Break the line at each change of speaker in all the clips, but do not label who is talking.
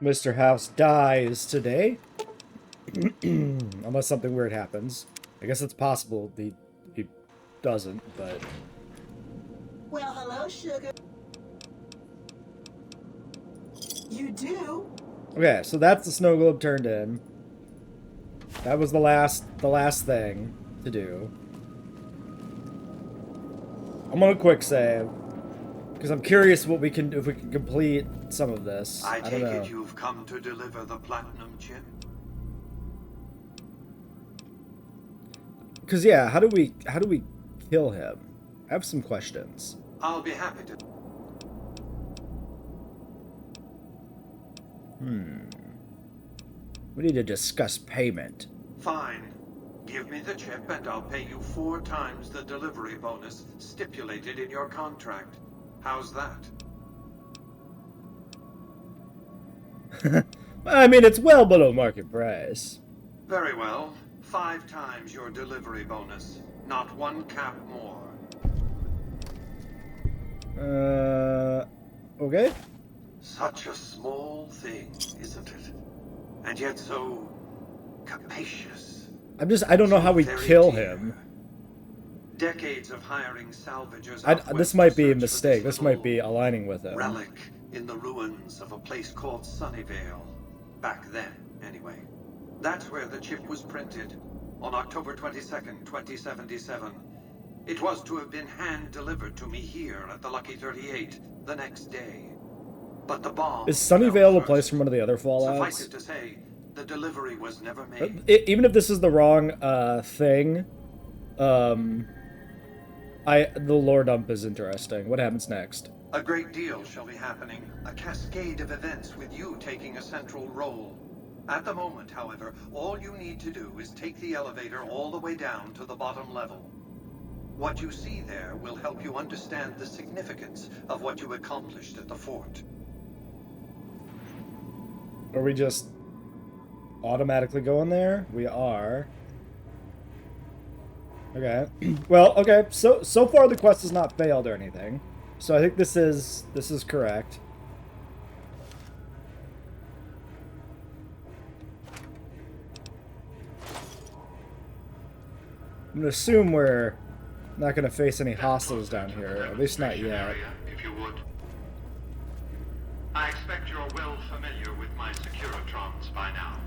Mr. House dies today. Unless something weird happens. I guess it's possible he doesn't, but...
Well, hello, sugar. You do?
Okay, so that's the snow globe turned in. That was the last thing to do. I'm gonna quick save. Because I'm curious what we can if we can complete some of this.
I
don't
take
know.
it you've come to deliver the platinum chip?
Cause yeah, how do we kill him? I have some questions.
I'll be happy to.
We need to discuss payment.
Fine. Give me the chip and I'll pay you 4 times the delivery bonus stipulated in your contract. How's that?
I mean, it's well below market price.
Very well. 5 times your delivery bonus. Not 1 cap more.
Okay.
Such a small thing, isn't it? And yet so capacious.
I don't know how we kill
dear.
him.
Decades of hiring salvagers.
This might be a mistake. This might be aligning with him.
Relic in the ruins of a place called Sunnyvale. Back then, anyway. That's where the chip was printed. On October 22nd, 2077. It was to have been hand-delivered to me here at the Lucky 38 the next day. But the bomb...
Is Sunnyvale a place from one of the other Fallouts?
Suffice it to say, the delivery was never made.
Even if this is the wrong thing, the lore dump is interesting. What happens next?
A great deal shall be happening. A cascade of events with you taking a central role. At the moment, however, all you need to do is take the elevator all the way down to the bottom level. What you see there will help you understand the significance of what you accomplished at the fort.
Are we just automatically going there? We are. Okay. Well, okay. So far the quest has not failed or anything. So I think this is correct. I'm gonna assume we're not gonna face any hostiles down here, at least not yet.
If you would. I expect you're well familiar with my Securitrons by now.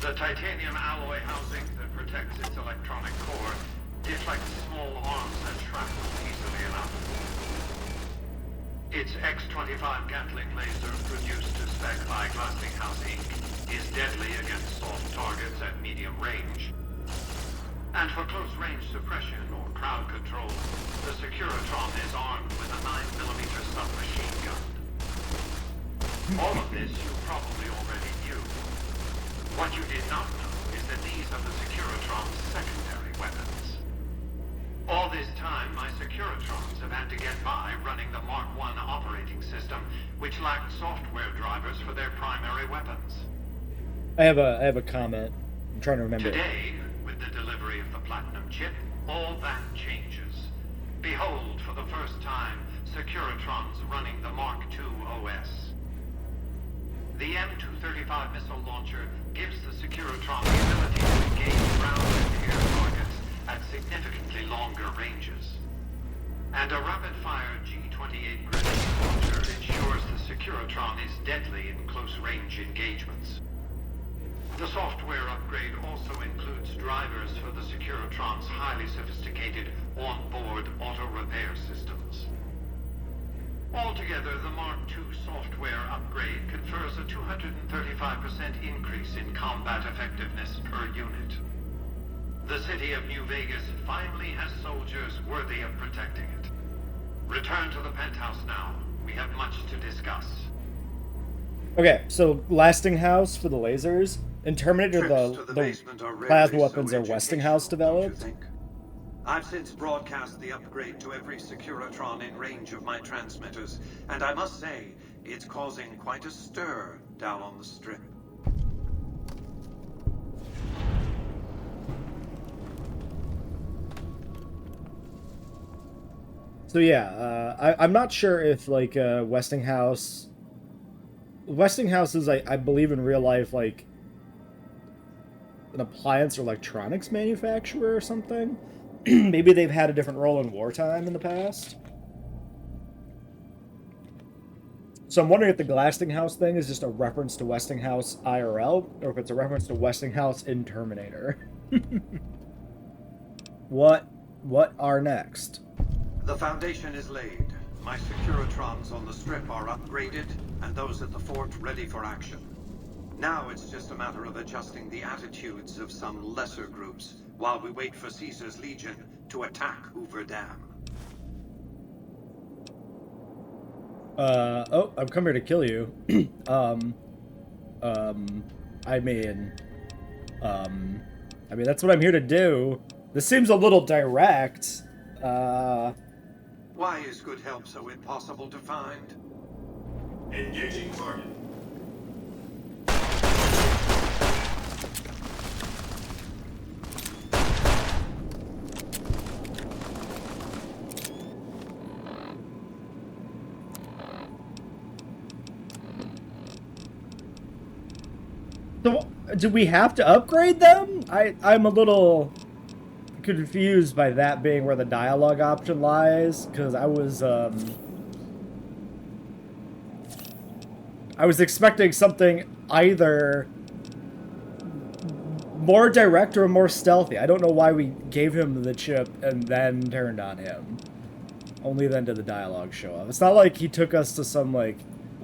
The titanium alloy housing that protects its electronic core deflects small arms and shrapnel easily enough. Its X-25 Gatling laser, produced to spec by Glassinghouse Inc., is deadly against soft targets at medium range. And for close-range suppression or crowd control, the Securitron is armed with a 9mm submachine gun. All of this you probably already knew. What you did not know is that these are the Securitron's secondary weapons. All this time, my Securitrons have had to get by running the Mark I operating system, which lacked software drivers for their primary weapons.
I have a comment. I'm trying to remember.
Today, with the delivery of the Platinum chip, all that changes. Behold, for the first time, Securitrons running the Mark II OS. The M235 missile launcher gives the Securitron the ability to engage ground and air targets at significantly longer ranges. And a rapid-fire G-28 grenade launcher ensures the Securitron is deadly in close-range engagements. The software upgrade also includes drivers for the Securitron's highly sophisticated on-board auto-repair systems. Altogether, the Mark II software upgrade confers a 235% increase in combat effectiveness per unit. The city of New Vegas finally has soldiers worthy of protecting it. Return to the penthouse now. We have much to discuss.
Okay, so Lasting House for the lasers. In Terminator, the plasma weapons are Westinghouse developed.
I've since broadcast the upgrade to every Securitron in range of my transmitters, and I must say, it's causing quite a stir down on the strip.
So yeah, I'm not sure if like Westinghouse. Westinghouse is I believe in real life like an appliance or electronics manufacturer or something. Maybe they've had a different role in wartime in the past. So I'm wondering if the Glastinghouse thing is just a reference to Westinghouse IRL, or if it's a reference to Westinghouse in Terminator. What are next?
The foundation is laid. My Securitrons on the strip are upgraded, and those at the fort ready for action. Now it's just a matter of adjusting the attitudes of some lesser groups while we wait for Caesar's Legion to attack Hoover Dam.
Oh, I've come here to kill you. I mean, that's what I'm here to do. This seems a little direct.
Why is good help so impossible to find?
Engaging target.
So, do we have to upgrade them? I'm a little confused by that being where the dialogue option lies, because I was expecting something either more direct or more stealthy. I don't know why we gave him the chip and then turned on him. Only then did the dialogue show up. It's not like he took us to some like,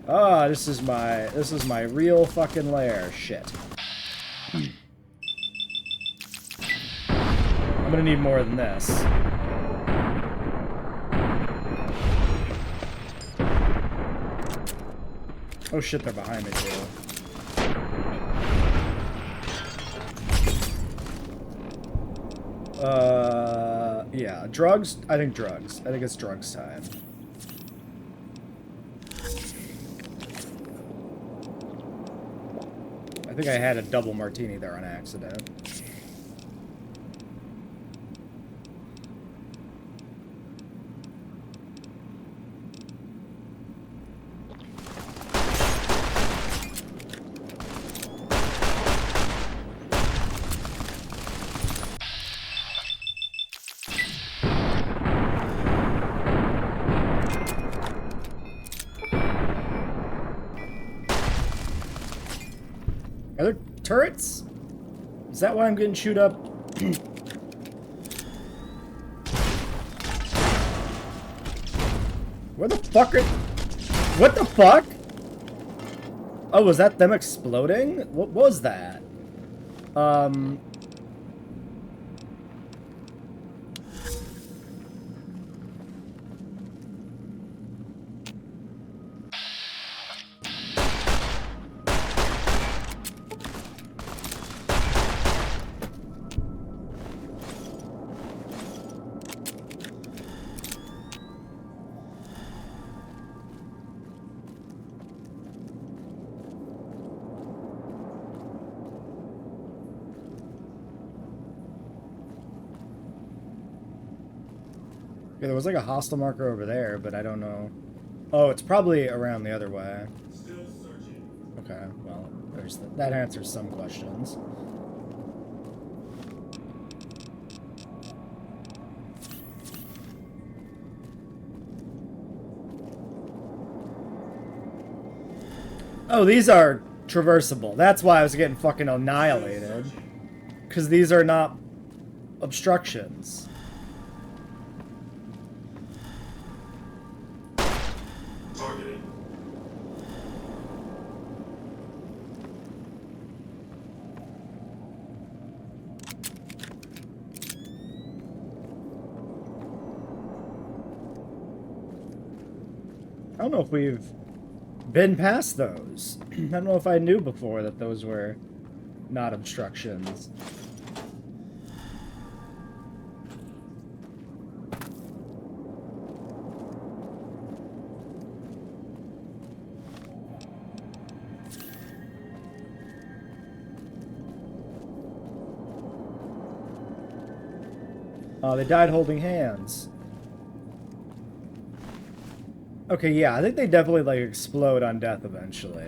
ah, this is my real fucking lair. Shit. I'm gonna need more than this. Oh shit, they're behind me too. Yeah, drugs? I think drugs. I think it's drugs time. I think I had a double martini there on accident. Are there turrets? Is that why I'm getting chewed up? Where the fuck are... What the fuck? Oh, was that them exploding? What was that? Yeah, there was like a hostile marker over there, but I don't know. Oh, it's probably around the other way.
Still searching.
Okay, well, that answers some questions. Oh, these are traversable. That's why I was getting fucking annihilated. Because these are not obstructions.
Targeting.
I don't know if we've been past those. I don't know if I knew before that those were not obstructions. Oh, they died holding hands. Okay, yeah, I think they definitely, like, explode on death eventually.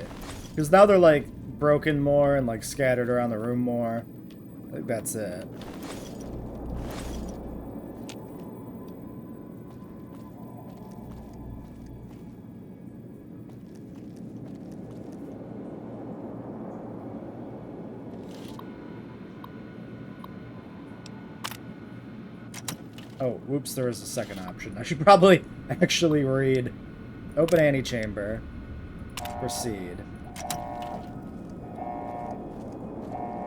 Because now they're, like, broken more and, like, scattered around the room more. I think that's it. Oh, whoops, there is a second option. I should probably actually read. Open antechamber. Proceed.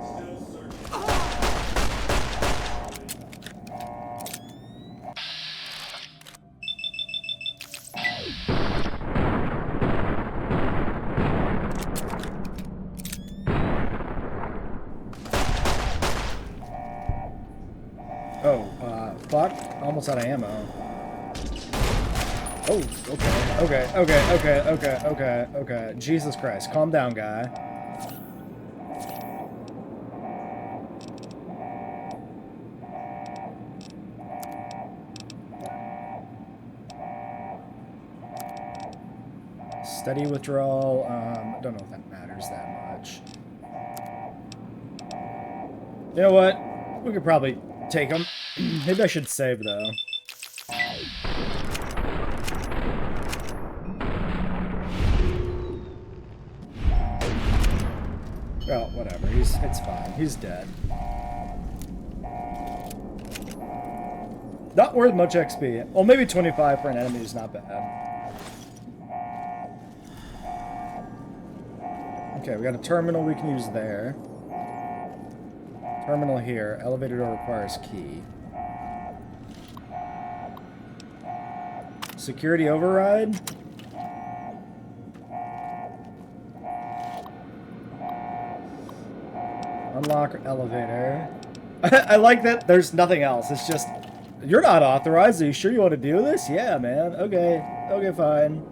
Still searching.
Oh, fuck. Almost out of ammo. Oh, okay. Jesus Christ. Calm down, guy. Steady withdrawal. I don't know if that matters that much. You know what? We could probably take them. Maybe I should save, though. Oh, whatever. It's fine. He's dead. Not worth much XP. Well, maybe 25 for an enemy is not bad. Okay, we got a terminal we can use there. Terminal here. Elevator door requires key. Security override? Unlock elevator. I like that there's nothing else. It's just, you're not authorized. Are you sure you want to do this? Yeah, man. Okay. Okay, fine.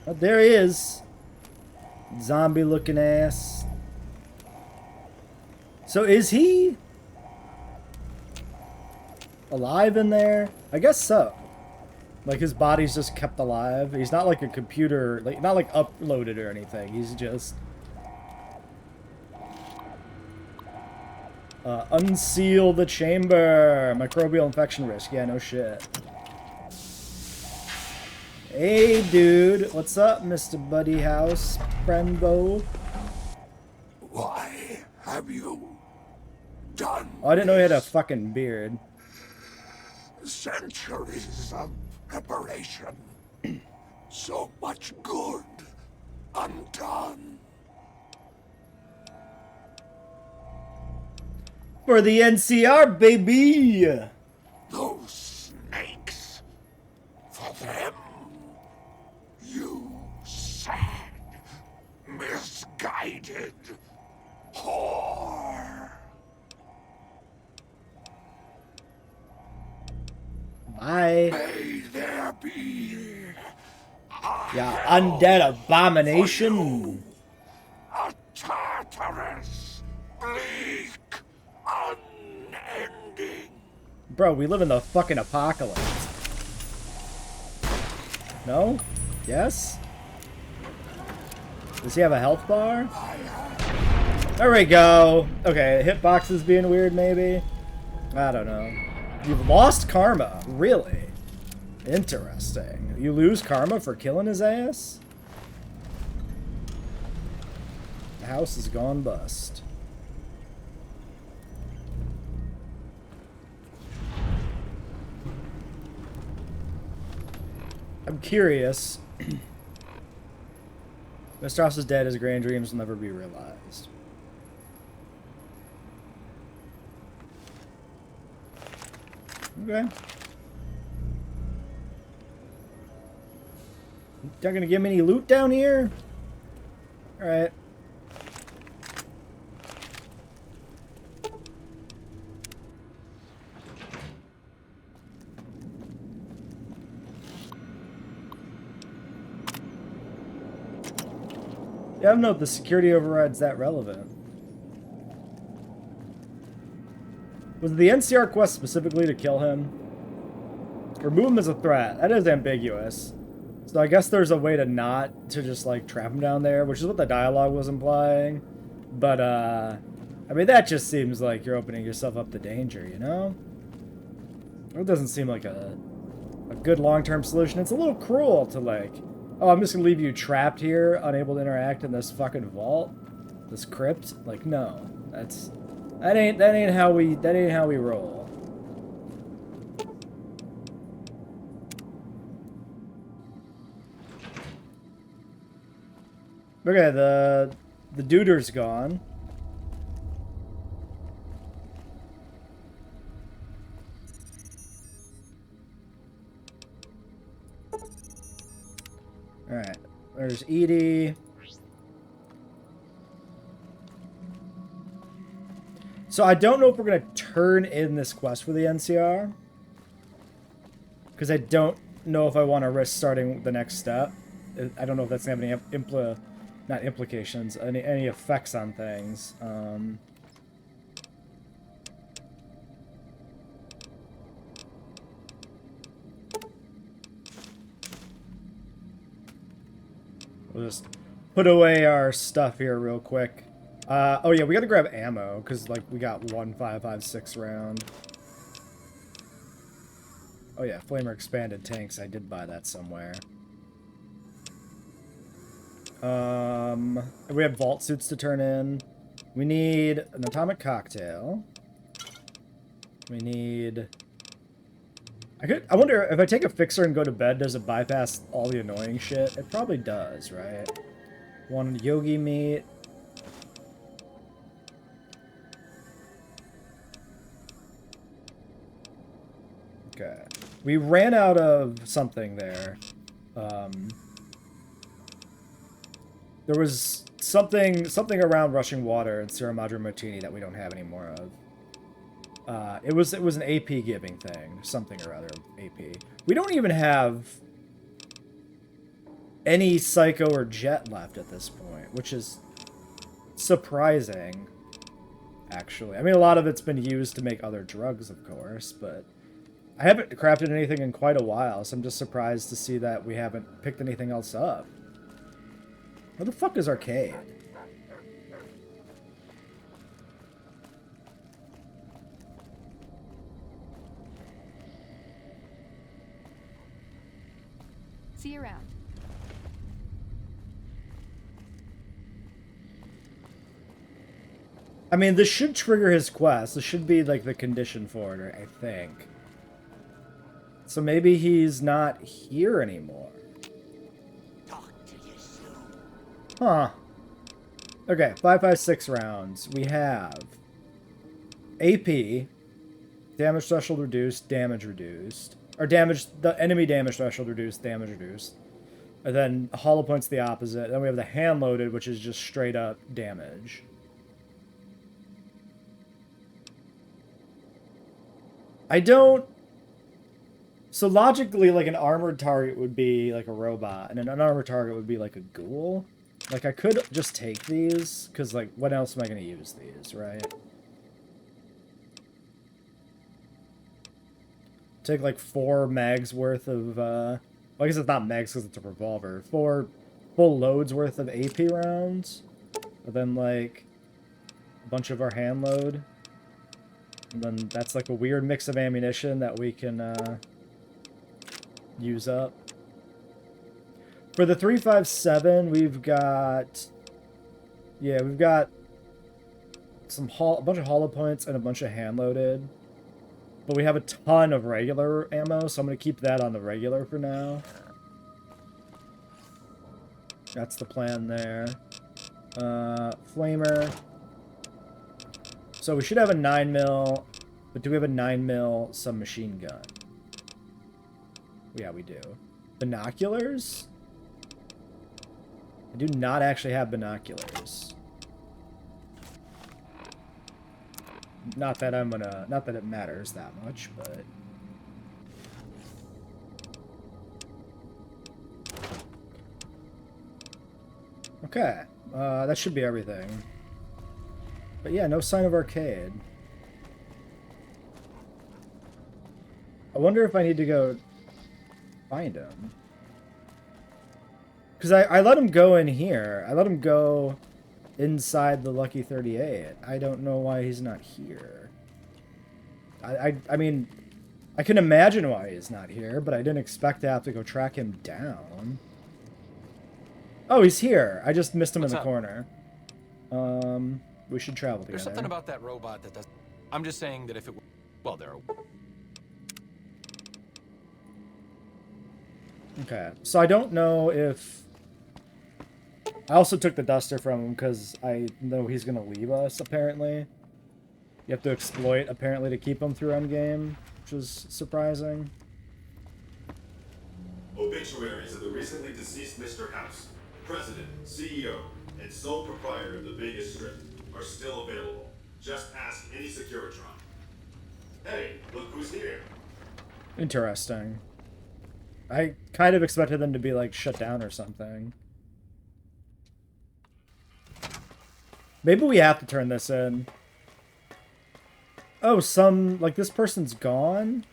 Oh, there he is. Zombie looking ass. So is he alive in there? I guess so. Like his body's just kept alive. He's not like a computer, like not like uploaded or anything. He's just unseal the chamber. Microbial infection risk. Yeah, no shit. Hey, dude. What's up, Mr. Buddy House, friendo?
Why have you done
Oh, I didn't know he had a fucking beard.
centuries of preparation? So much good undone.
For the NCR, baby!
Those snakes. For them, you sad, misguided whore.
Bye.
May there be
Yeah, undead abomination.
a Tartarus, bleak, unending.
Bro, we live in the fucking apocalypse. No? Yes? Does he have a health bar? There we go. Okay, hitbox is being weird, maybe? I don't know. You've lost karma. Really? Interesting. You lose karma for killing his ass? The house is gone bust. I'm curious. Mr. House is dead. His grand dreams will never be realized. Okay. Not gonna give me any loot down here? Alright. Yeah, I don't know if the security override's that relevant. Was the NCR quest specifically to kill him? Remove him as a threat. That is ambiguous. So I guess there's a way to not, to just like trap him down there, which is what the dialogue was implying. But, I mean, that just seems like you're opening yourself up to danger, you know? It doesn't seem like a good long-term solution. It's a little cruel to like, oh, I'm just gonna leave you trapped here, unable to interact in this fucking vault, this crypt. Like, no, that ain't how we roll. Okay, the duder's gone. Alright, there's Edie. So I don't know if we're going to turn in this quest for the NCR. Because I don't know if I want to risk starting the next step. I don't know if that's going to have any not implications, any effects on things. We'll just put away our stuff here real quick. Oh yeah, we gotta grab ammo, because like we got 1.556 round. Oh yeah, flamer expanded tanks, I did buy that somewhere. We have vault suits to turn in. We need an atomic cocktail. We need... I wonder if I take a fixer and go to bed, does it bypass all the annoying shit? It probably does, right? One yogi meat. Okay. We ran out of something there. There was something around rushing water and Sierra Madre Martini that we don't have any more of. It was an AP giving thing, something or other AP. We don't even have any Psycho or Jet left at this point, which is surprising, actually. I mean, a lot of it's been used to make other drugs, of course, but I haven't crafted anything in quite a while, so I'm just surprised to see that we haven't picked anything else up. Where the fuck is Arcade?
See you around.
I mean, this should trigger his quest. This should be, like, the condition for it, I think. So maybe he's not here anymore.
Talk to you soon.
Huh. Okay, 5.56 rounds. We have AP, damage threshold reduced, damage reduced. Or damage, the enemy damage threshold reduced, damage reduced. And then hollow points the opposite. Then we have the hand loaded, which is just straight up damage. I don't... So logically, like, an armored target would be like a robot, and an unarmored target would be like a ghoul. Like, I could just take these, because, like, what else am I going to use these, right? Take, like, 4 mags worth of, well, I guess it's not mags because it's a revolver. 4 full loads worth of AP rounds. And then, like, a bunch of our hand load. And then that's, like, a weird mix of ammunition that we can, use up. For the 3.57, we've got... Yeah, we've got a bunch of hollow points and a bunch of hand-loaded. But we have a ton of regular ammo, so I'm going to keep that on the regular for now. That's the plan there. Flamer. So we should have a 9mm, but do we have a 9mm submachine gun? Yeah, we do. Binoculars? I do not actually have binoculars. Not that I'm gonna... Not that it matters that much, but... Okay. That should be everything. But yeah, no sign of Arcade. I wonder if I need to go find him. Because I let him go in here. I let him go inside the Lucky 38. I don't know why he's not here. I mean, I can imagine why he's not here, but I didn't expect to have to go track him down. Oh, he's here. I just missed him in the corner. We should travel together.
There's something about that robot that does. I'm just saying that if it. Well, there.
Okay, so I don't know if... I also took the duster from him because I know he's going to leave us, apparently. You have to exploit, apparently, to keep him through endgame, which was surprising.
Obituaries of the recently deceased Mr. House, President, CEO, and sole proprietor of the Vegas Strip, are still available. Just ask any Securitron. Hey, look who's here.
Interesting. I kind of expected them to be, like, shut down or something. Maybe we have to turn this in. Oh, like, this person's gone?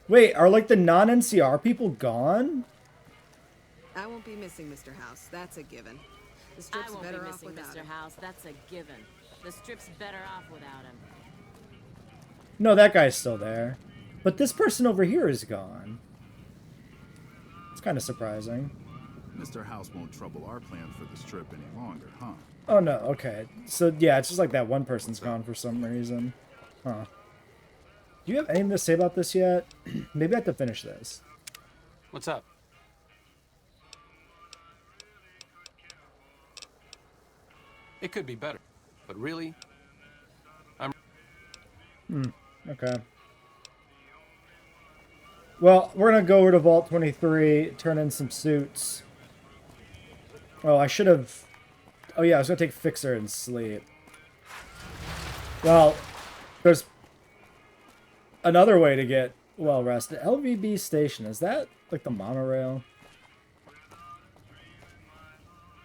Wait, are, like, the non-NCR people gone?
I won't be missing Mr. House. That's a given. The
I
strip's
won't
better
be
off
missing
without
Mr.
him.
House. That's a given. The strip's better off without him.
No, that guy's still there. But this person over here is gone. It's kind of surprising.
Mr. House won't trouble our plans for the strip any longer, huh?
Oh, no, okay. So, yeah, it's just like that one person's gone for some reason. Huh. Do you have anything to say about this yet? Maybe I have to finish this.
What's up? It could be better, but really,
Okay. Well, we're gonna go over to Vault 23, turn in some suits. Oh, I should have... Oh yeah, I was gonna take Fixer and sleep. Well, there's another way to get well rested. LVB station, is that like the monorail?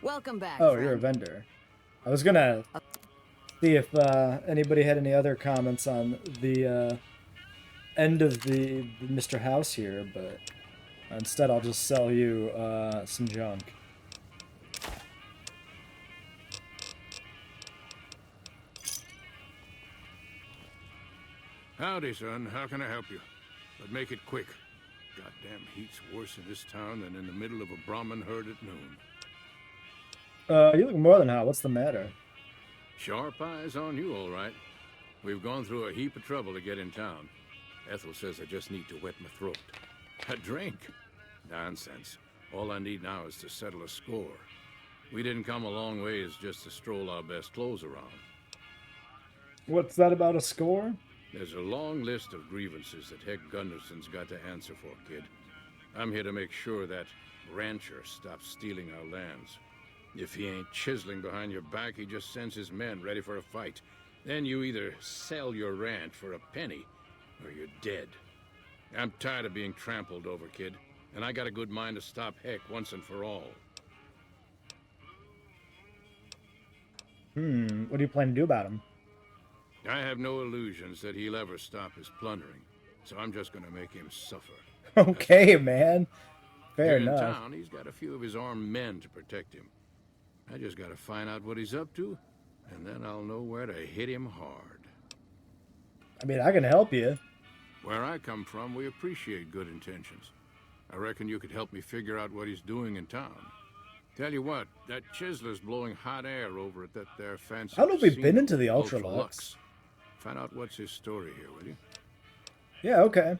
Welcome back.
Oh,
friend.
you're a vendor. I was gonna see if anybody had any other comments on the end of the Mr. House here, but instead I'll just sell you some junk.
Howdy, son. How can I help you? But make it quick. Goddamn heat's worse in this town than in the middle of a Brahmin herd at noon.
You look more than hot. What's the matter?
Sharp eyes on you, all right. We've gone through a heap of trouble to get in town. Ethel says I just need to wet my throat. A drink? Nonsense. All I need now is to settle a score. We didn't come a long ways just to stroll our best clothes around.
What's that about a score?
There's a long list of grievances that Heck Gunderson's got to answer for, kid. I'm here to make sure that rancher stops stealing our lands. If he ain't chiseling behind your back, he just sends his men ready for a fight. Then you either sell your ranch for a penny, or you're dead. I'm tired of being trampled over, kid. And I got a good mind to stop Heck once and for all.
What do you plan to do about him?
I have no illusions that he'll ever stop his plundering, so I'm just gonna make him suffer.
Okay, man. Fair
Here
enough.
in town, he's got a few of his armed men to protect him. I just gotta find out what he's up to, and then I'll know where to hit him hard.
I mean, I can help you.
Where I come from, we appreciate good intentions. I reckon you could help me figure out what he's doing in town. Tell you what, that chiseler's blowing hot air over at that there fancy
I don't know if we've been
casino,
into the
Ultra
Ultralux.
Lux. Find out what's his story here, will you?
Yeah, okay.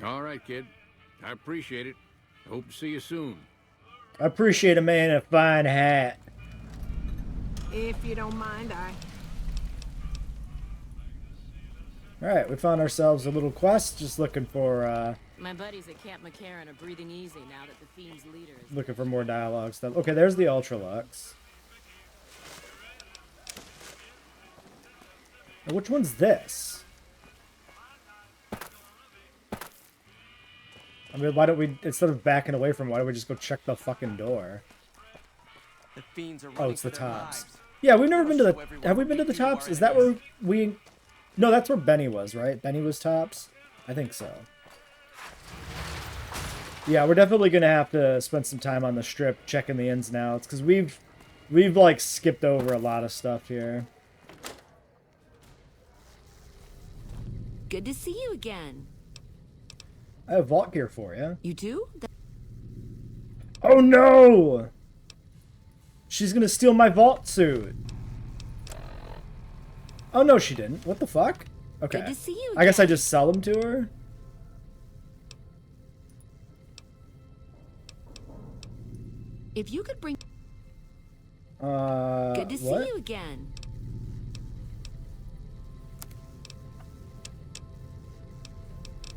All right, kid. I appreciate it. I hope to see you soon.
I appreciate a man in a fine hat.
If you don't mind,
Alright, we found ourselves a little quest, just looking for,
My buddies at Camp McCarran are breathing easy now that the Fiend's leader is...
looking for more dialogue stuff. Okay, there's the Ultralux. Now, which one's this? I mean, why don't we, instead of backing away from it, why don't we just go check the fucking door?
The fiends are
Oh,
running
it's the
for their
tops.
lives.
Yeah, we've never been to
Show
the...
everyone
Have we
how
been to the
weak you
tops?
are,
Is that where
enemies.
we... No, that's where Benny was, right? Benny was tops? I think so. Yeah, we're definitely going to have to spend some time on the strip checking the ins and outs, because we've like, skipped over a lot of stuff here.
Good to see you again.
I have vault gear for you.
You too?
Oh, no! She's going to steal my vault suit. Oh, no, she didn't. What the fuck? Okay.
Good to see you
I guess I
again.
just sell them to her.
If you could bring... Good to see
what?
you again.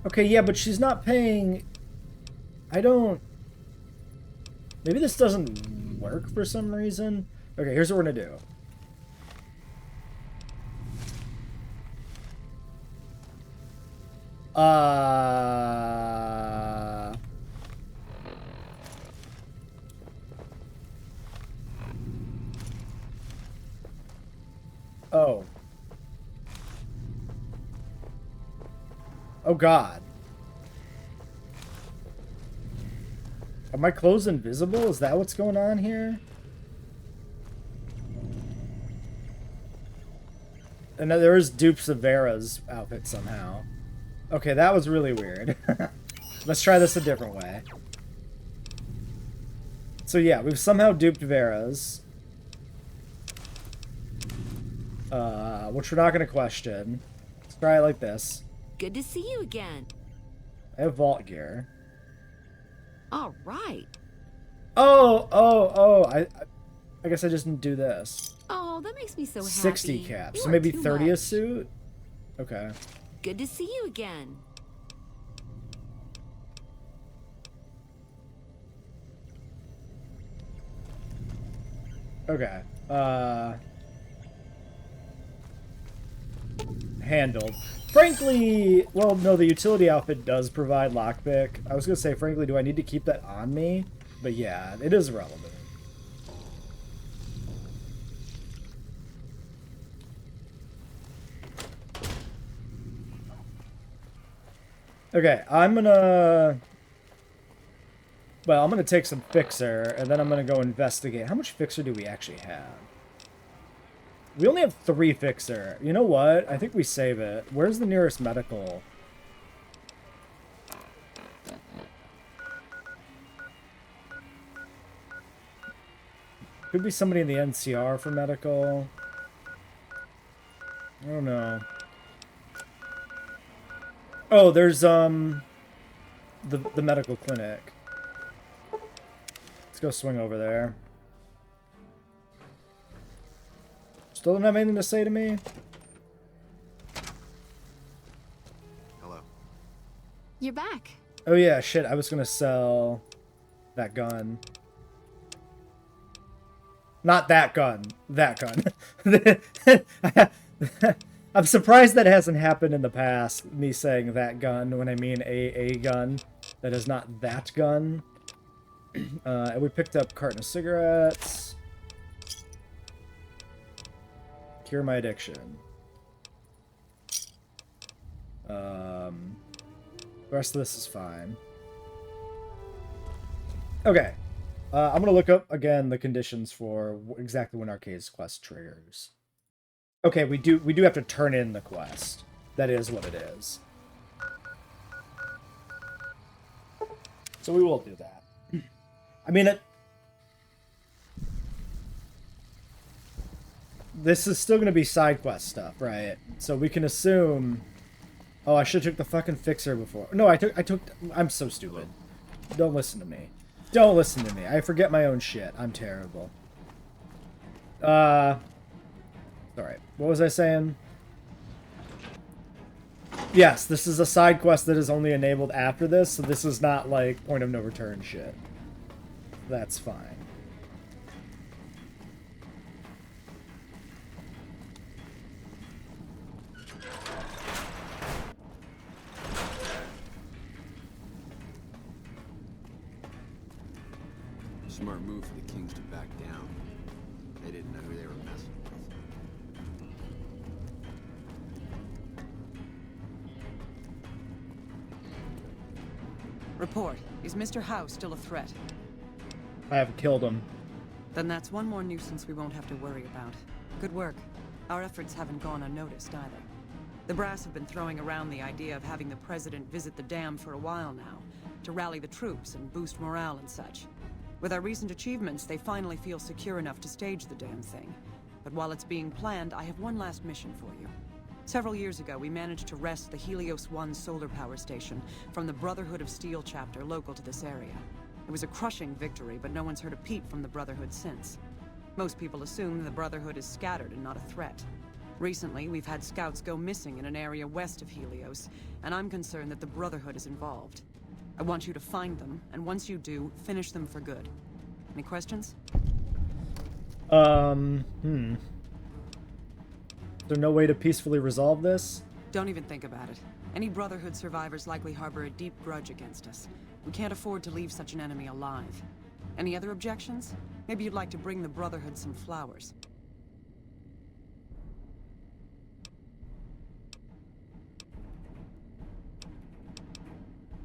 Okay, yeah, but she's not paying... I don't... Maybe this doesn't work for some reason. Okay, here's what we're gonna do. Oh. Oh, God. Are my clothes invisible? Is that what's going on here? And there is dupes of Vera's outfit somehow. Okay, that was really weird. Let's try this a different way. So yeah, we've somehow duped Vera's. Which we're not going to question. Let's try it like this.
Good to see you again.
I have vault gear.
All right.
Oh, I guess I just didn't do this.
Oh, that makes me so happy.
60 caps.
You
So
are
maybe
too
30 a
much.
suit? Okay.
Good to see you again.
Okay. Handled. Frankly, well, no, the utility outfit does provide lockpick. I was gonna say, frankly, do I need to keep that on me? But yeah, it is relevant. Okay, I'm gonna take some fixer, and then I'm gonna go investigate. How much fixer do we actually have? We only have 3 fixer. You know what? I think we save it. Where's the nearest medical? Could be somebody in the NCR for medical. I don't know. Oh, there's the medical clinic. Let's go swing over there. Still don't have anything to say to me?
Hello.
You're back.
Oh yeah, shit, I was gonna sell that gun. Not that gun. That gun. I'm surprised that hasn't happened in the past, me saying that gun when I mean a gun. That is not that gun. And we picked up a carton of cigarettes. Cure my addiction. The rest of this is fine. Okay. I'm going to look up, again, the conditions for exactly when Arcade's quest triggers. Okay, we do have to turn in the quest. That is what it is. So we will do that. I mean, this is still going to be side quest stuff, right? So we can assume... Oh, I should have took the fucking fixer before. No, I'm so stupid. Don't listen to me. Don't listen to me. I forget my own shit. I'm terrible. Alright. What was I saying? Yes, this is a side quest that is only enabled after this, so this is not, like, point of no return shit. That's fine.
Smart move for the Kings to back down. They didn't know who they were messing with.
Report. Is Mr. House still a threat?
I have killed him.
Then that's one more nuisance we won't have to worry about. Good work. Our efforts haven't gone unnoticed either. The brass have been throwing around the idea of having the president visit the dam for a while now, to rally the troops and boost morale and such. With our recent achievements, they finally feel secure enough to stage the damn thing. But while it's being planned, I have one last mission for you. Several years ago, we managed to wrest the Helios 1 solar power station from the Brotherhood of Steel chapter local to this area. It was a crushing victory, but no one's heard a peep from the Brotherhood since. Most people assume the Brotherhood is scattered and not a threat. Recently, we've had scouts go missing in an area west of Helios, and I'm concerned that the Brotherhood is involved. I want you to find them, and once you do, finish them for good. Any questions?
Is there no way to peacefully resolve this?
Don't even think about it. Any Brotherhood survivors likely harbor a deep grudge against us. We can't afford to leave such an enemy alive. Any other objections? Maybe you'd like to bring the Brotherhood some flowers.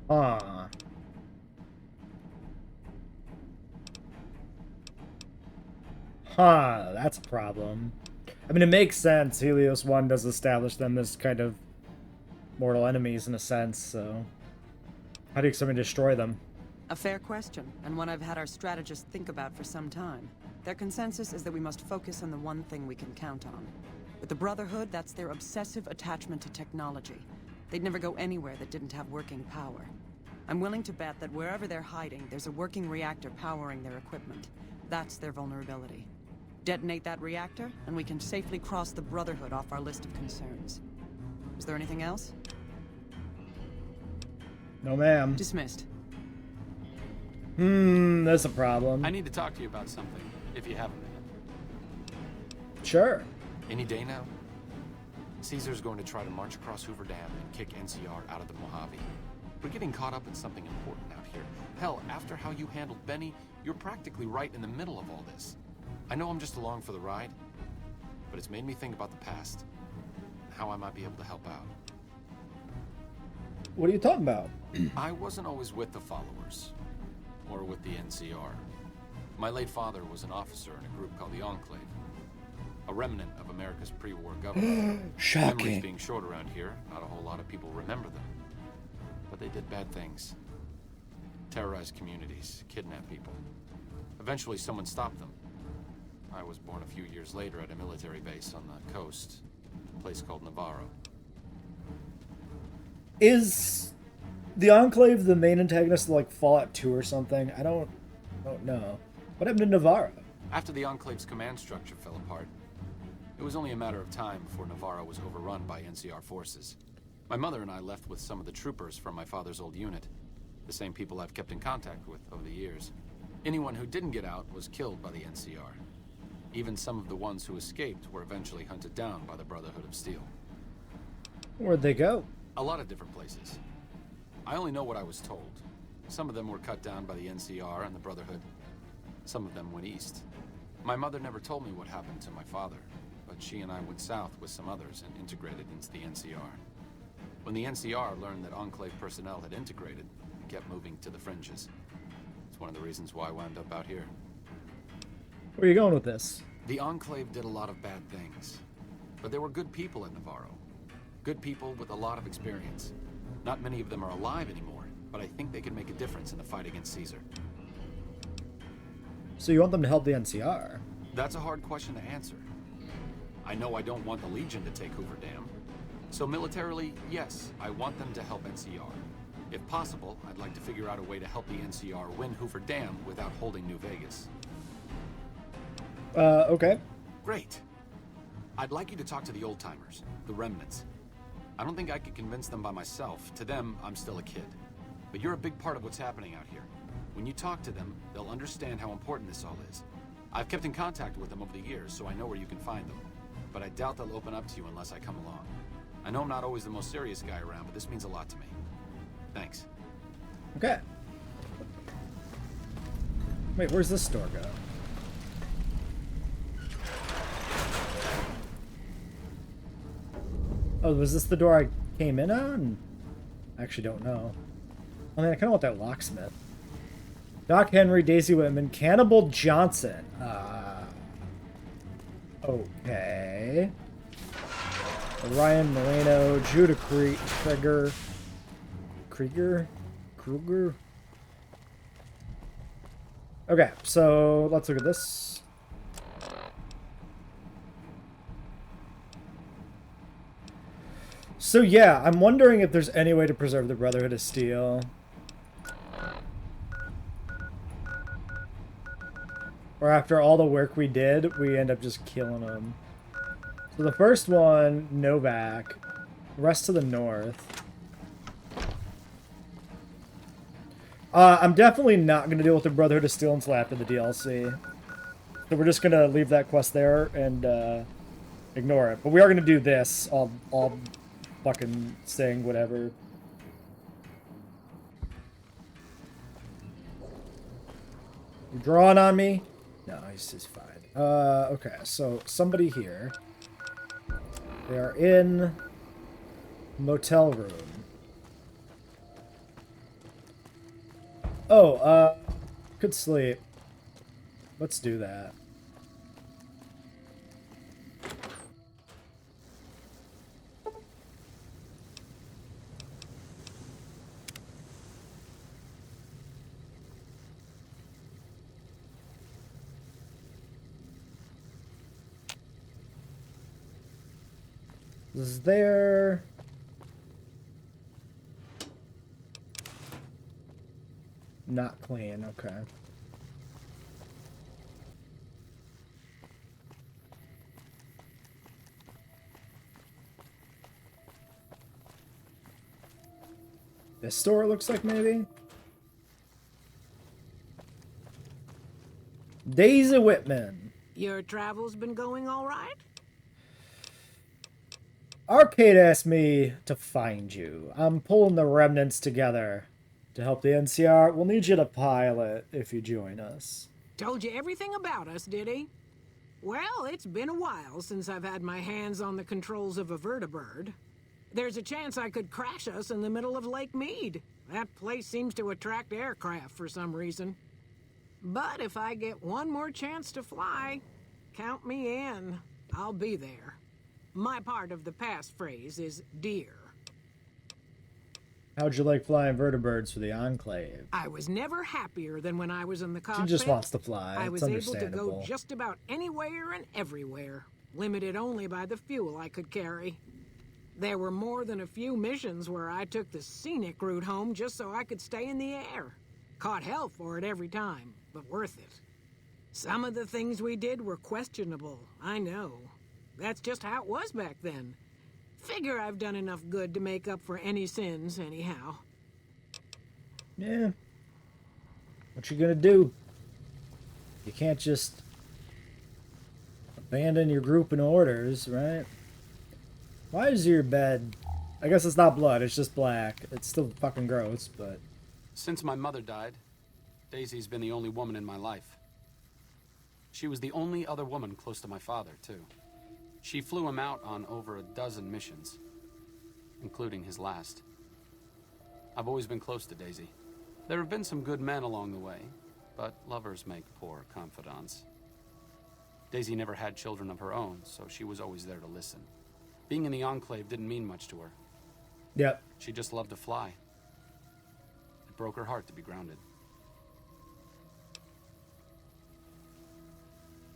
Huh. Huh, that's a problem. I mean, it makes sense. Helios 1 does establish them as kind of mortal enemies in a sense, so... How do you expect me to destroy them?
A fair question, and one I've had our strategists think about for some time. Their consensus is that we must focus on the one thing we can count on. With the Brotherhood, that's their obsessive attachment to technology. They'd never go anywhere that didn't have working power. I'm willing to bet that wherever they're hiding, there's a working reactor powering their equipment. That's their vulnerability. Detonate that reactor, and we can safely cross the Brotherhood off our list of concerns. Is there anything else?
No, ma'am.
Dismissed.
That's a problem.
I need to talk to you about something, if you have a minute.
Sure.
Any day now? Caesar's going to try to march across Hoover Dam and kick NCR out of the Mojave. We're getting caught up in something important out here. Hell, after how you handled Benny, you're practically right in the middle of all this. I know I'm just along for the ride, but it's made me think about the past, and how I might be able to help out.
What are you talking about?
I wasn't always with the followers, or with the NCR. My late father was an officer in a group called the Enclave, a remnant of America's pre-war government.
Shocking.
Memories being short around here, not a whole lot of people remember them. But they did bad things. Terrorized communities, kidnapped people. Eventually someone stopped them. I was born a few years later at a military base on the coast, a place called Navarro.
Is the Enclave the main antagonist of, like, Fallout 2 or something? I don't know. What happened to Navarro?
After the Enclave's command structure fell apart, it was only a matter of time before Navarro was overrun by NCR forces. My mother and I left with some of the troopers from my father's old unit, the same people I've kept in contact with over the years. Anyone who didn't get out was killed by the NCR. Even some of the ones who escaped were eventually hunted down by the Brotherhood of Steel.
Where'd they go?
A lot of different places. I only know what I was told. Some of them were cut down by the NCR and the Brotherhood. Some of them went east. My mother never told me what happened to my father, but she and I went south with some others and integrated into the NCR. When the NCR learned that Enclave personnel had integrated, they kept moving to the fringes. It's one of the reasons why I wound up out here.
Where are you going with this?
The Enclave did a lot of bad things, but there were good people in Navarro. Good people with a lot of experience. Not many of them are alive anymore, but I think they can make a difference in the fight against Caesar.
So you want them to help the NCR?
That's a hard question to answer. I know I don't want the Legion to take Hoover Dam. So militarily, yes, I want them to help NCR. If possible, I'd like to figure out a way to help the NCR win Hoover Dam without holding New Vegas.
Okay.
Great. I'd like you to talk to the old-timers, the remnants. I don't think I could convince them by myself. To them, I'm still a kid. But you're a big part of what's happening out here. When you talk to them, they'll understand how important this all is. I've kept in contact with them over the years, so I know where you can find them. But I doubt they'll open up to you unless I come along. I know I'm not always the most serious guy around, but this means a lot to me. Thanks.
Okay. Wait, where's this store go? Oh, was this the door I came in on? I actually don't know. I mean, I kind of want that locksmith. Doc Henry, Daisy Whitman, Cannibal Johnson. Okay. Ryan Moreno, Judah Krieger. Kruger? Okay, so let's look at this. So yeah, I'm wondering if there's any way to preserve the Brotherhood of Steel. Or after all the work we did, we end up just killing them. So the first one, Novak. Rest to the north. I'm definitely not going to deal with the Brotherhood of Steel until after the DLC. So we're just going to leave that quest there and ignore it. But we are going to do this. I'll fucking sing whatever. You drawing on me? No, he's fine. Okay, so somebody here. They are in motel room. Oh, could sleep. Let's do that. Is there... Not clean, okay. This store looks like maybe? Daisy Whitman.
Your travels been going all right?
Arcade asked me to find you. I'm pulling the remnants together to help the NCR. We'll need you to pilot if you join us.
Told you everything about us, did he? Well, it's been a while since I've had my hands on the controls of a vertibird. There's a chance I could crash us in the middle of Lake Mead. That place seems to attract aircraft for some reason. But if I get one more chance to fly, count me in. I'll be there. My part of the passphrase is dear.
How'd you like flying vertibirds for the Enclave?
I was never happier than when I was in the cockpit.
She just wants to fly.
I was
it's
able to go
understandable.
just about anywhere and everywhere, limited only by the fuel I could carry. There were more than a few missions where I took the scenic route home just so I could stay in the air. Caught hell for it every time, but worth it. Some of the things we did were questionable, I know. That's just how it was back then. Figure I've done enough good to make up for any sins, anyhow.
Yeah. What you gonna do? You can't just abandon your group in orders, right? Why is your bed... I guess it's not blood, it's just black. It's still fucking gross, but...
Since my mother died, Daisy's been the only woman in my life. She was the only other woman close to my father, too. She flew him out on over a dozen missions, including his last. I've always been close to Daisy. There have been some good men along the way, but lovers make poor confidants. Daisy never had children of her own, so she was always there to listen. Being in the Enclave didn't mean much to her.
Yep.
She just loved to fly. It broke her heart to be grounded.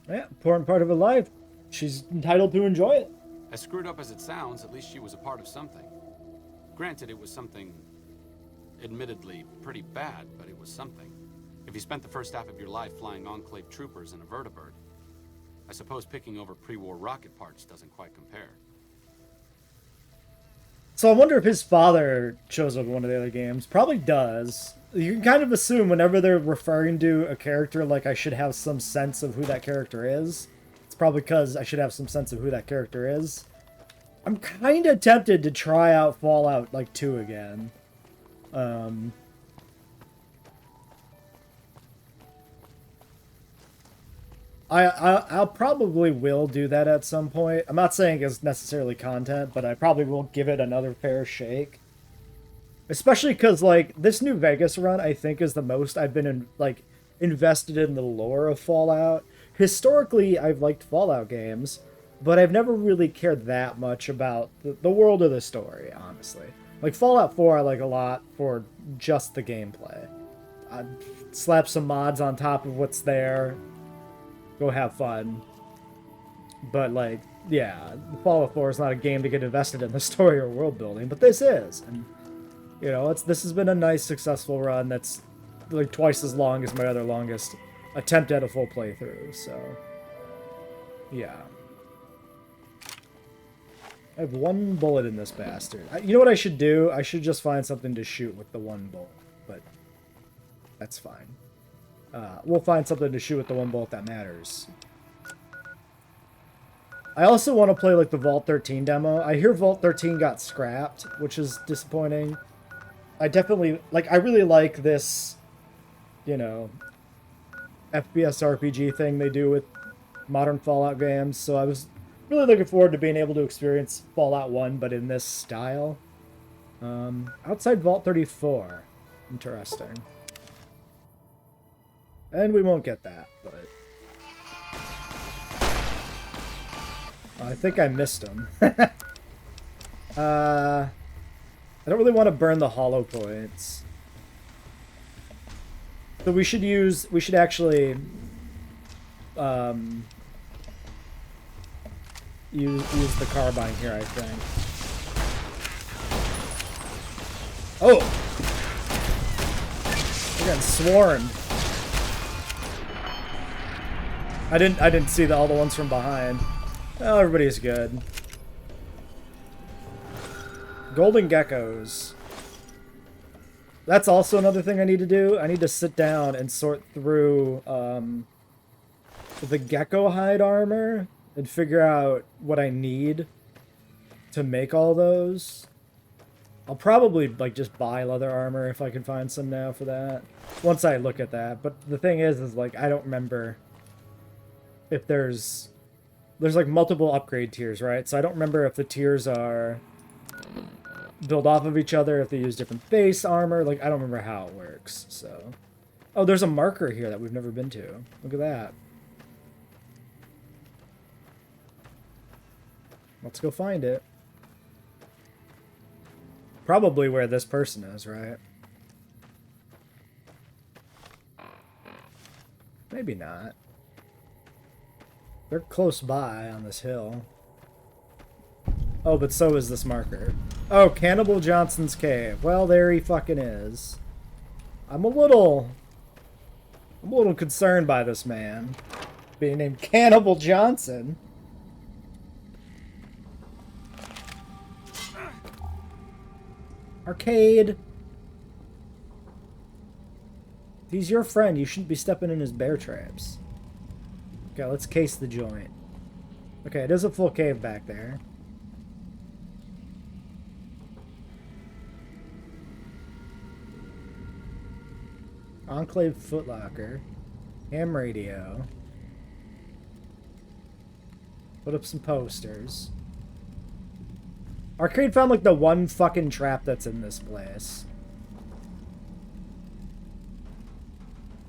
Yeah, important part of her life. She's entitled to enjoy it.
As screwed up as it sounds, at least she was a part of something. Granted, it was something admittedly pretty bad, but it was something. If you spent the first half of your life flying Enclave troopers in a vertibird, I suppose picking over pre-war rocket parts doesn't quite compare.
So I wonder if his father shows up in one of the other games. Probably does. You can kind of assume whenever they're referring to a character like I should have some sense of who that character is. It's probably because I should have some sense of who that character is. I'm kind of tempted to try out Fallout like 2 again. I'll probably will do that at some point. I'm not saying it's necessarily content, but I probably will give it another fair shake. Especially because, like, this New Vegas run, I think, is the most I've been, invested in the lore of Fallout. Historically, I've liked Fallout games, but I've never really cared that much about the world of the story, honestly. Like, Fallout 4 I like a lot for just the gameplay. I'd slap some mods on top of what's there, go have fun. But, like, yeah, Fallout 4 is not a game to get invested in the story or world building, but this is. And, you know, this has been a nice, successful run that's, like, twice as long as my other longest attempt at a full playthrough, so... yeah. I have one bullet in this bastard. You know what I should do? I should just find something to shoot with the one bullet, but that's fine. We'll find something to shoot with the one bullet that matters. I also want to play, like, the Vault 13 demo. I hear Vault 13 got scrapped, which is disappointing. I definitely, like, I really like this, you know, FPS RPG thing they do with modern Fallout games, so I was really looking forward to being able to experience Fallout 1, but in this style. Outside Vault 34. Interesting. And we won't get that, but... I think I missed him. I don't really want to burn the hollow points. So we should actually use the carbine here, I think. Oh! We're getting swarmed. I didn't see all the ones from behind. Oh, everybody's good. Golden geckos. That's also another thing I need to do. I need to sit down and sort through the gecko hide armor and figure out what I need to make all those. I'll probably, like, just buy leather armor if I can find some now for that. Once I look at that. But the thing is like, I don't remember if there's like multiple upgrade tiers, right? So I don't remember if the tiers are build off of each other, if they use different base armor. Like, I don't remember how it works, so. Oh, there's a marker here that we've never been to. Look at that. Let's go find it. Probably where this person is, right? Maybe not. They're close by on this hill. Oh, but so is this marker. Oh, Cannibal Johnson's cave. Well, there he fucking is. I'm a little concerned by this man being named Cannibal Johnson. Arcade. If he's your friend, you shouldn't be stepping in his bear traps. Okay, let's case the joint. Okay, it is a full cave back there. Enclave footlocker. Ham radio. Put up some posters. Arcade found, like, the one fucking trap that's in this place.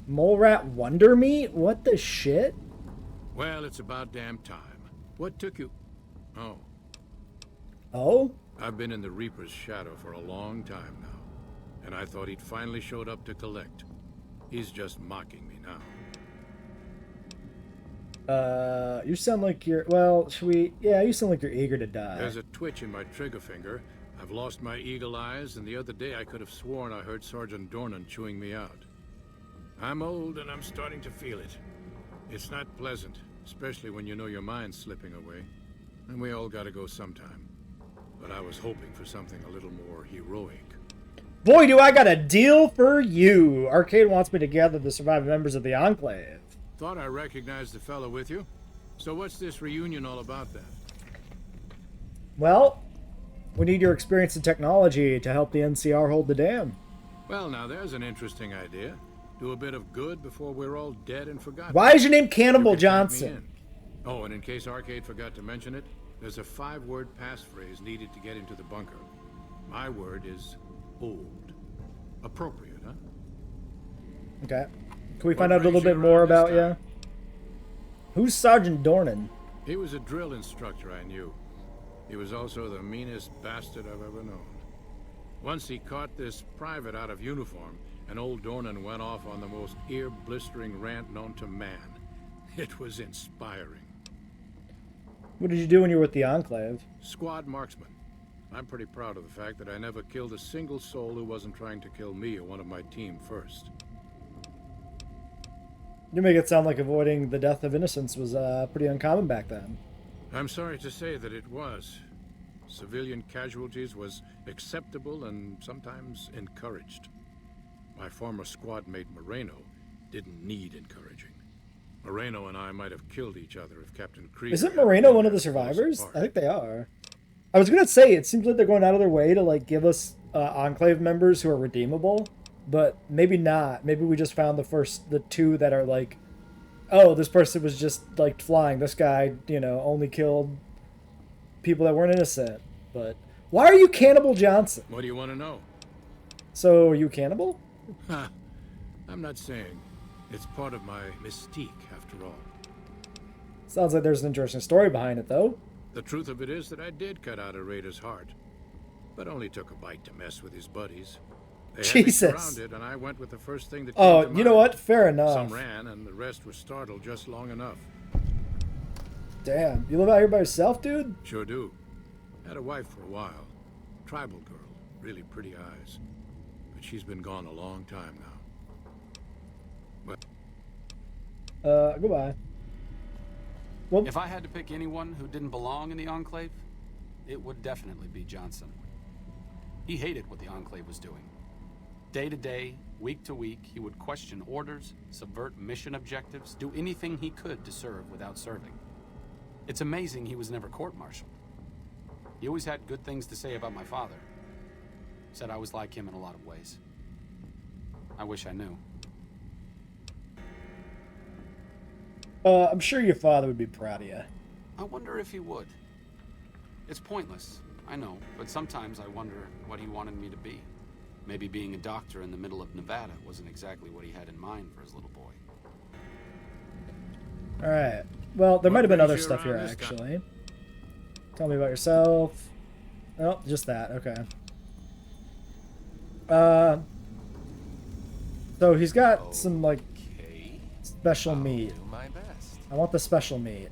Mole rat wonder meat? What the shit?
Well, it's about damn time. What took you... Oh.
Oh?
I've been in the Reaper's shadow for a long time now, and I thought he'd finally showed up to collect. He's just mocking me now.
You sound like you're... Well, should we... Yeah, you sound like you're eager to die.
There's a twitch in my trigger finger. I've lost my eagle eyes, and the other day I could have sworn I heard Sergeant Dornan chewing me out. I'm old, and I'm starting to feel it. It's not pleasant, especially when you know your mind's slipping away. And we all gotta go sometime. But I was hoping for something a little more heroic.
Boy, do I got a deal for you! Arcade wants me to gather the surviving members of the Enclave.
Thought I recognized the fellow with you. So what's this reunion all about then?
Well, we need your experience in technology to help the NCR hold the dam.
Well, now there's an interesting idea. Do a bit of good before we're all dead and forgotten.
Why is your name Cannibal
You can count me
Johnson?
in. Oh, and in case Arcade forgot to mention it, there's a 5-word passphrase needed to get into the bunker. My word is old. Appropriate, huh?
Okay. Can we find out a little bit more about you? Who's Sergeant Dornan?
He was a drill instructor I knew. He was also the meanest bastard I've ever known. Once he caught this private out of uniform, and old Dornan went off on the most ear-blistering rant known to man. It was inspiring.
What did you do when you were with the Enclave?
Squad marksman. I'm pretty proud of the fact that I never killed a single soul who wasn't trying to kill me or one of my team first.
You make it sound like avoiding the death of innocents was pretty uncommon back then.
I'm sorry to say that it was. Civilian casualties was acceptable and sometimes encouraged. My former squad mate Moreno didn't need encouraging. Moreno and I might have killed each other if Captain Krieger...
Isn't Moreno one of the survivors? I think they are. I was gonna say, it seems like they're going out of their way to like give us Enclave members who are redeemable, but maybe not. Maybe we just found the two that are like, oh, this person was just like flying. This guy, you know, only killed people that weren't innocent. But why are you Cannibal Johnson?
What do you want to know?
So, are you cannibal?
I'm not saying. It's part of my mystique, after all.
Sounds like there's an interesting story behind it, though.
The truth of it is that I did cut out a raider's heart, but only took a bite to mess with his buddies. They had me surrounded, and I went with the first thing that came to mind.
You know what? Fair enough.
Some ran, and the rest were startled just long enough.
Damn, you live out here by yourself, dude?
Sure do. Had a wife for a while. Tribal girl, really pretty eyes. But she's been gone a long time now.
Goodbye. Well,
if I had to pick anyone who didn't belong in the Enclave, it would definitely be Johnson. He hated what the Enclave was doing. Day to day, week to week, he would question orders, subvert mission objectives, do anything he could to serve without serving. It's amazing he was never court-martialed. He always had good things to say about my father. Said I was like him in a lot of ways. I wish I knew.
I'm sure your father would be proud of you.
I wonder if he would. It's pointless, I know, but sometimes I wonder what he wanted me to be. Maybe being a doctor in the middle of Nevada wasn't exactly what he had in mind for his little boy.
Alright. Well, there might have been other stuff here, actually. Tell me about yourself. Oh, just that. Okay. So he's got some, like, special meat. I want the special meat.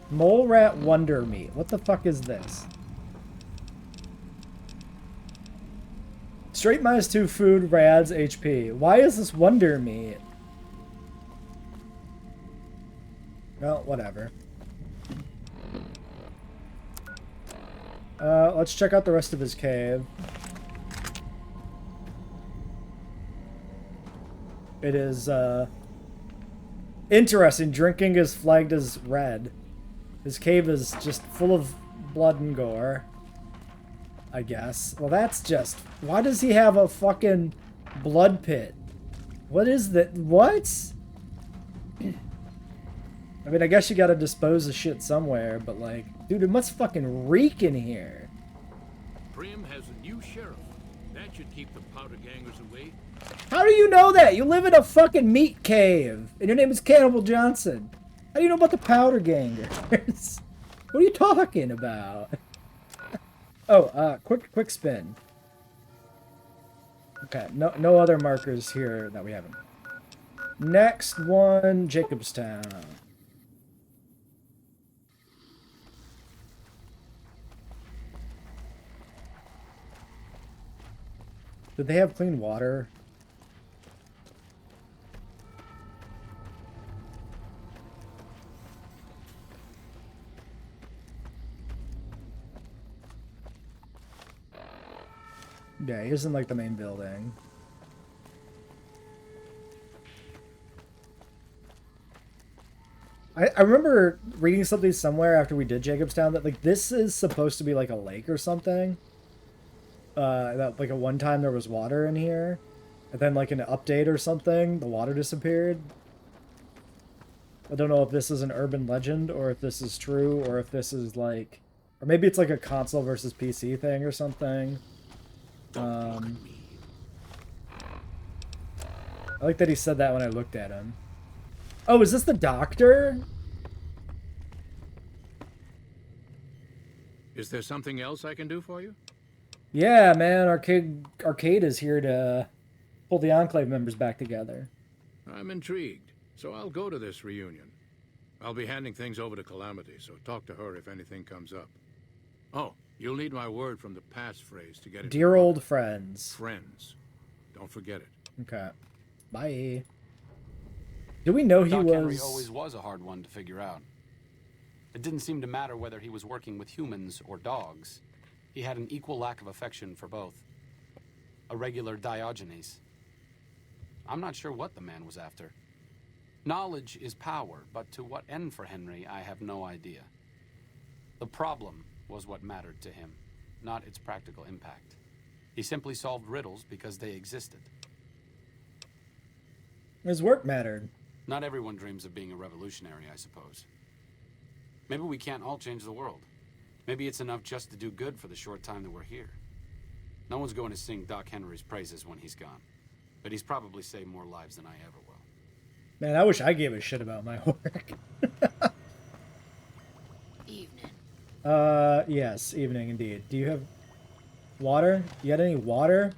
Mole Rat Wonder Meat. What the fuck is this? Straight -2 food, rads, HP. Why is this Wonder Meat? Well, whatever. Let's check out the rest of his cave. It is, interesting. Drinking is flagged as red. His cave is just full of blood and gore, I guess. Well, that's just... Why does he have a fucking blood pit? What is that? What? I mean, I guess you gotta dispose of shit somewhere, but like... Dude, it must fucking reek in here.
Prim has a new sheriff. That should keep the powder gangers away.
How do you know that? You live in a fucking meat cave, and your name is Cannibal Johnson. How do you know about the powder gangers? What are you talking about? Oh, quick spin. Okay, no other markers here that we haven't. Next one, Jacobstown. Did they have clean water? Yeah, he isn't like the main building. I remember reading something somewhere after we did Jacobstown that like this is supposed to be like a lake or something. That like at one time there was water in here. And then, like, in an update or something, the water disappeared. I don't know if this is an urban legend, or if this is true, or if this is, like... Or maybe it's, like, a console versus PC thing or something. I like that he said that when I looked at him. Oh, is this the doctor?
Is there something else I can do for you?
Yeah, man, Arcade is here to pull the Enclave members back together.
I'm intrigued, so I'll go to this reunion. I'll be handing things over to Calamity, so talk to her if anything comes up. Oh, you'll need my word from the passphrase to get it.
Dear old friends.
Friends. Don't forget it.
Okay. Bye. Do we know he
Doc
was...
Henry always was a hard one to figure out. It didn't seem to matter whether he was working with humans or dogs. He had an equal lack of affection for both. A regular Diogenes. I'm not sure what the man was after. Knowledge is power, but to what end for Henry, I have no idea. The problem was what mattered to him, not its practical impact. He simply solved riddles because they existed.
His work mattered.
Not everyone dreams of being a revolutionary, I suppose. Maybe we can't all change the world. Maybe it's enough just to do good for the short time that we're here. No one's going to sing Doc Henry's praises when he's gone. But he's probably saved more lives than I ever will.
Man, I wish I gave a shit about my work.
Evening.
Yes, evening indeed. Do you have water? You got any water?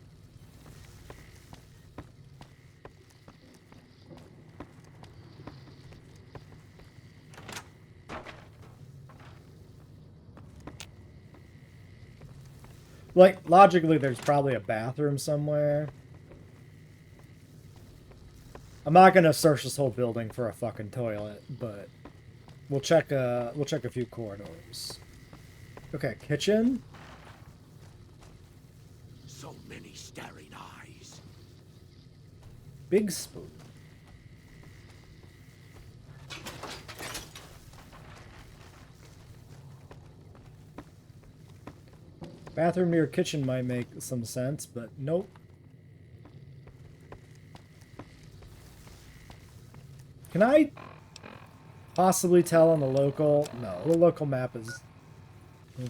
Like, logically, there's probably a bathroom somewhere. I'm not gonna search this whole building for a fucking toilet, but we'll check a few corridors. Okay, kitchen.
So many staring eyes.
Big spoon. Bathroom near kitchen might make some sense, but nope. Can I possibly tell on the local? No, the local map is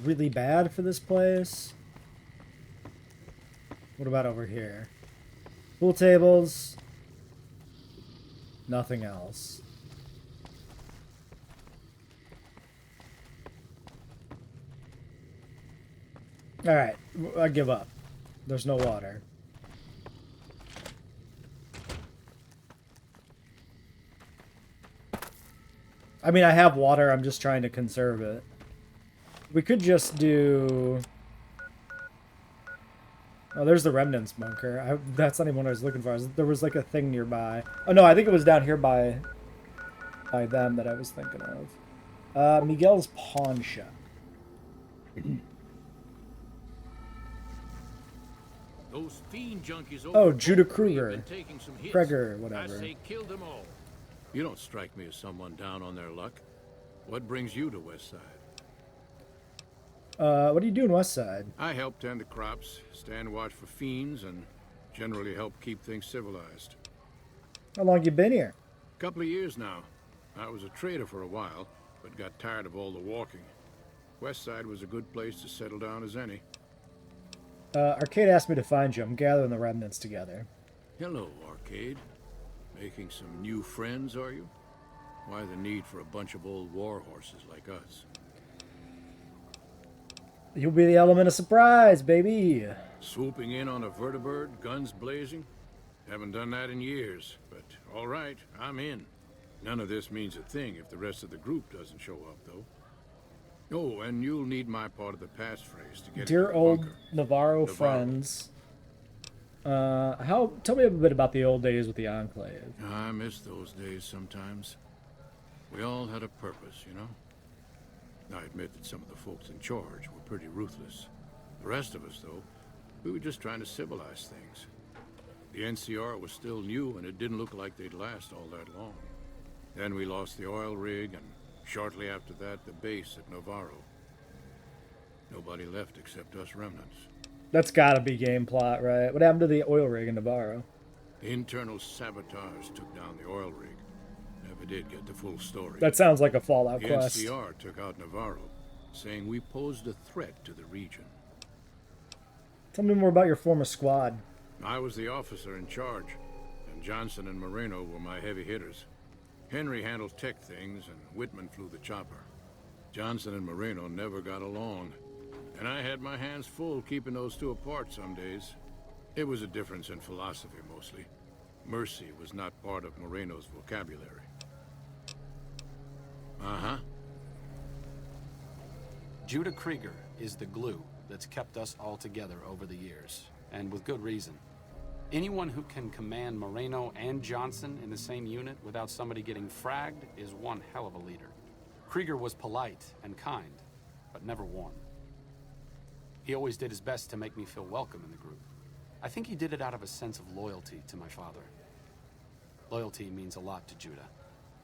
really bad for this place. What about over here? Pool tables. Nothing else. Alright, I give up. There's no water. I mean, I have water, I'm just trying to conserve it. We could just do... Oh, there's the Remnants bunker. That's not even what I was looking for. There was like a thing nearby. Oh no, I think it was down here by them that I was thinking of. Miguel's pawn shop.
Those fiend junkies
Oh, Judah Kruger. Kreger, whatever.
I say kill them all. You don't strike me as someone down on their luck. What brings you to West Side?
What are you doing West Side?
I help tend the crops, stand watch for fiends, and generally help keep things civilized.
How long you been here?
Couple of years now. I was a trader for a while, but got tired of all the walking. West Side was a good place to settle down as any.
Arcade asked me to find you. I'm gathering the remnants together.
Hello, Arcade. Making some new friends, are you? Why the need for a bunch of old war horses like us?
You'll be the element of surprise, baby.
Swooping in on a vertibird, guns blazing? Haven't done that in years, but all right, I'm in. None of this means a thing if the rest of the group doesn't show up, though. Oh, and you'll need my part of the passphrase to get
Dear
into the
old
bunker.
Navarro friends. Tell me a bit about the old days with the Enclave.
I miss those days sometimes. We all had a purpose, you know? I admit that some of the folks in charge were pretty ruthless. The rest of us, though, we were just trying to civilize things. The NCR was still new, and it didn't look like they'd last all that long. Then we lost the oil rig, and shortly after that, the base at Navarro. Nobody left except us remnants.
That's gotta be game plot, right? What happened to the oil rig in Navarro?
Internal sabotage took down the oil rig. Never did get the full story.
That sounds like a Fallout
The
quest.
NCR took out Navarro, saying we posed a threat to the region.
Tell me more about your former squad.
I was the officer in charge, and Johnson and Moreno were my heavy hitters. Henry handled tech things, and Whitman flew the chopper. Johnson and Moreno never got along, and I had my hands full keeping those two apart some days. It was a difference in philosophy, mostly. Mercy was not part of Moreno's vocabulary. Uh-huh.
Judah Krieger is the glue that's kept us all together over the years, and with good reason. Anyone who can command Moreno and Johnson in the same unit without somebody getting fragged is one hell of a leader. Krieger was polite and kind, but never warm. He always did his best to make me feel welcome in the group. I think he did it out of a sense of loyalty to my father. Loyalty means a lot to Judah.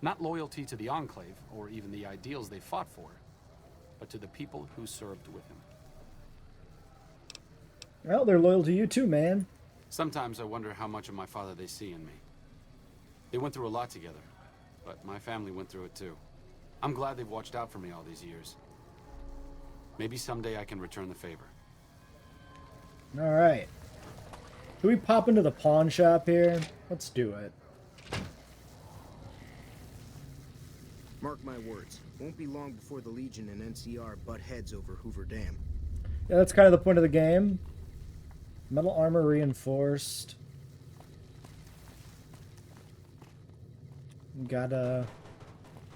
Not loyalty to the Enclave, or even the ideals they fought for, but to the people who served with him.
Well, they're loyal to you too, man.
Sometimes I wonder how much of my father they see in me. They went through a lot together, but my family went through it too. I'm glad they've watched out for me all these years. Maybe someday I can return the favor.
All right. Can we pop into the pawn shop here? Let's do it.
Mark my words. Won't be long before the Legion and NCR butt heads over Hoover Dam.
Yeah, that's kind of the point of the game. Metal armor reinforced. Gotta...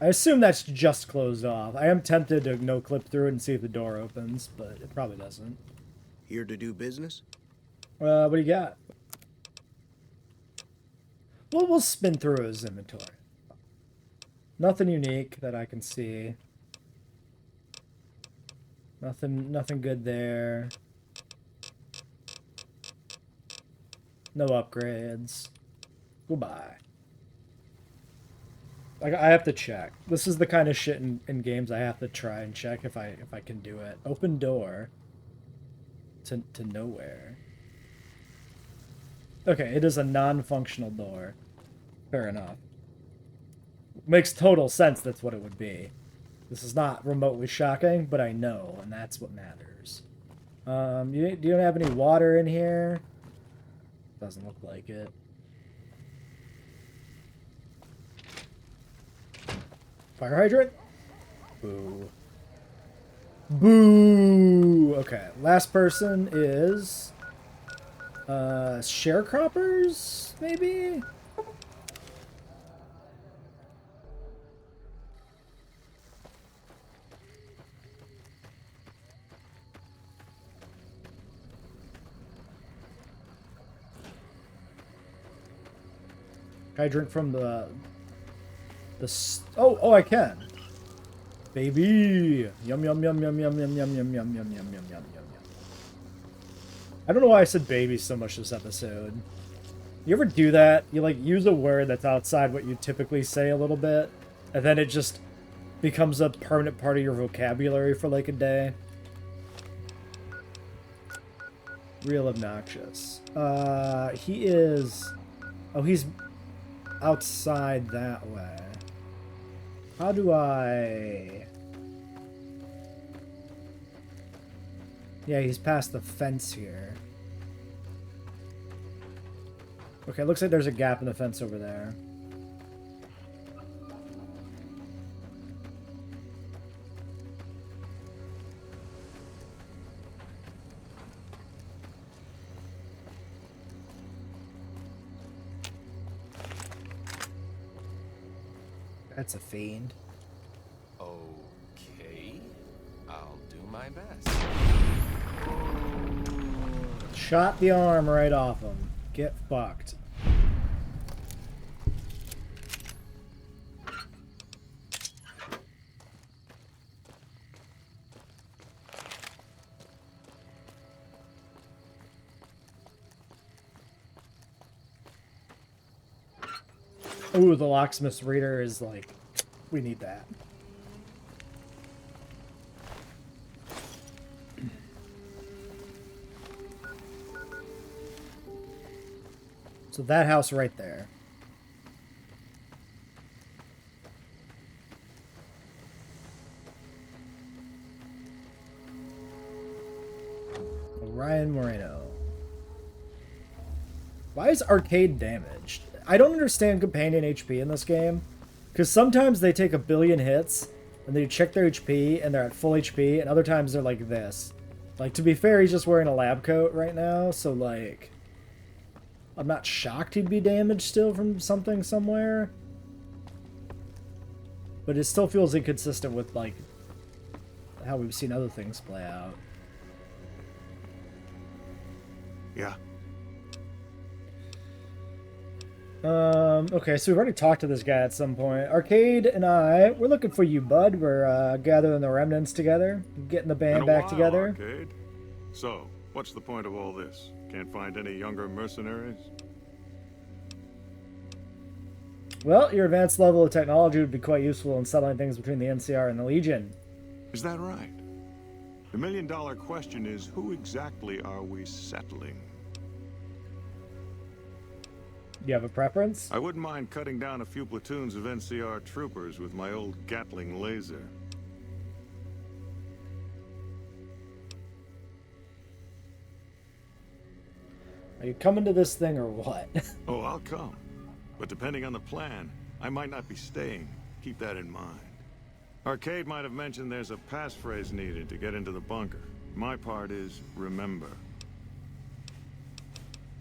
I assume that's just closed off. I am tempted to no-clip through it and see if the door opens, but it probably doesn't.
Here to do business?
What do you got? Well, we'll spin through his inventory. Nothing unique that I can see. Nothing good there. No upgrades. Goodbye. Like, I have to check. This is the kind of shit in games I have to try and check if I can do it. Open door to nowhere. Okay, it is a non-functional door. Fair enough. Makes total sense that's what it would be. This is not remotely shocking, but I know, and that's what matters. Do you have any water in here? Doesn't look like it. Fire hydrant? Boo. Boo! Okay, last person is... sharecroppers, maybe? Can I drink from the oh, I can. Baby. Yum yum yum yum yum yum yum yum yum yum yum yum yum yum. I don't know why I said baby so much this episode. You ever do that? You like use a word that's outside what you typically say a little bit, and then it just becomes a permanent part of your vocabulary for like a day. Real obnoxious. He is... Oh, he's outside that way. How do I... Yeah, he's past the fence here. Okay, looks like there's a gap in the fence over there. That's a fiend.
Okay. I'll do my best.
Shot the arm right off him. Get fucked. Ooh, the locksmith's reader is like, we need that. So that house right there. Ryan Moreno. Why is Arcade damaged? I don't understand companion HP in this game. Because sometimes they take 1 billion hits, and they check their HP, and they're at full HP, and other times they're like this. Like, to be fair, he's just wearing a lab coat right now, so, like... I'm not shocked he'd be damaged still from something somewhere. But it still feels inconsistent with, like, how we've seen other things play out.
Yeah.
Okay, so we've already talked to this guy at some point. Arcade and we're looking for you, bud. We're gathering the remnants together, getting the band back together.
Arcade. So, what's the point of all this? Can't find any younger mercenaries?
Well, your advanced level of technology would be quite useful in settling things between the NCR and the Legion.
Is that right? The million-dollar question is, who exactly are we settling?
Do you have a preference?
I wouldn't mind cutting down a few platoons of NCR troopers with my old Gatling laser.
Are you coming to this thing or what?
Oh, I'll come. But depending on the plan, I might not be staying. Keep that in mind. Arcade might have mentioned there's a passphrase needed to get into the bunker. My part is remember.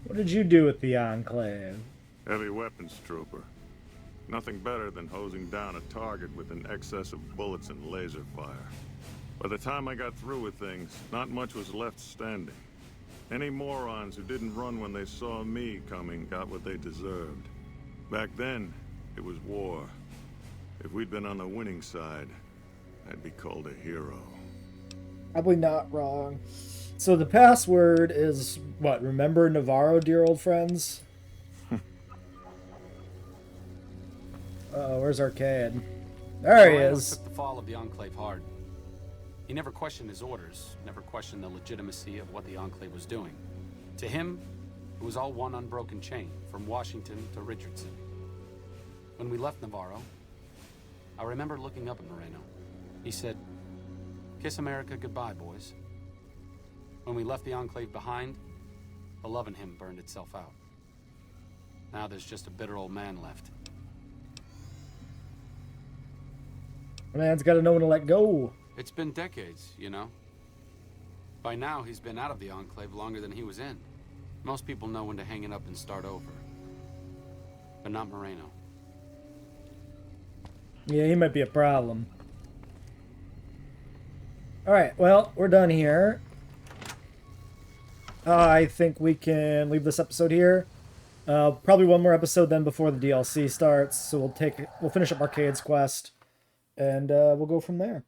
What did you do with the Enclave?
Heavy weapons trooper. Nothing better than hosing down a target with an excess of bullets and laser fire. By the time I got through with things, not much was left standing. Any morons who didn't run when they saw me coming got what they deserved. Back then, it was war. If we'd been on the winning side, I'd be called a hero.
Probably not wrong. So the password is, what, remember Navarro, dear old friends? Uh-oh, where's Arcade? There he is.
Took the fall of the Enclave hard. He never questioned his orders, never questioned the legitimacy of what the Enclave was doing. To him, it was all one unbroken chain, from Washington to Richardson. When we left Navarro, I remember looking up at Moreno. He said, "Kiss America goodbye, boys." When we left the Enclave behind, the love in him burned itself out. Now there's just a bitter old man left.
A man's got to know when to let go.
It's been decades, you know. By now, he's been out of the Enclave longer than he was in. Most people know when to hang it up and start over. But not Moreno.
Yeah, he might be a problem. Alright, well, we're done here. I think we can leave this episode here. Probably one more episode then before the DLC starts. So we'll finish up Arcade's quest. And we'll go from there.